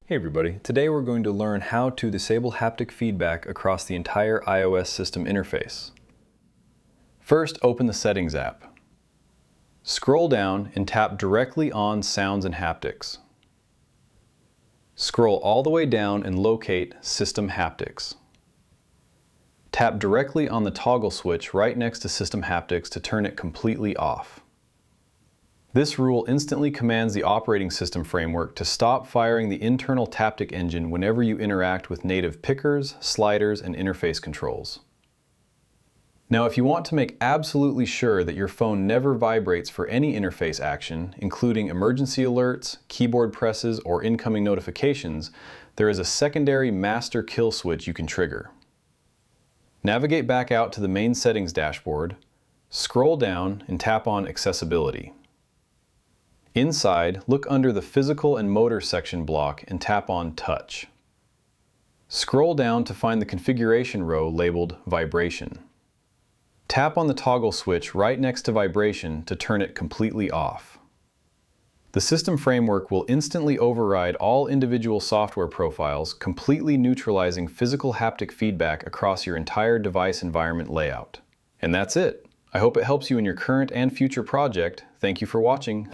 Hey everybody, today we're going to learn how to disable haptic feedback across the entire iOS system interface. First, open the Settings app. Scroll down and tap directly on Sounds and Haptics. Scroll all the way down and locate System Haptics. Tap directly on the toggle switch right next to System Haptics to turn it completely off. This rule instantly commands the operating system framework to stop firing the internal Taptic engine whenever you interact with native pickers, sliders, and interface controls. Now, if you want to make absolutely sure that your phone never vibrates for any interface action, including emergency alerts, keyboard presses, or incoming notifications, there is a secondary master kill switch you can trigger. Navigate back out to the main settings dashboard, scroll down, and tap on Accessibility. Inside, look under the Physical and Motor section block and tap on Touch. Scroll down to find the configuration row labeled Vibration. Tap on the toggle switch right next to Vibration to turn it completely off. The system framework will instantly override all individual software profiles, completely neutralizing physical haptic feedback across your entire device environment layout. And that's it. I hope it helps you in your current and future project. Thank you for watching.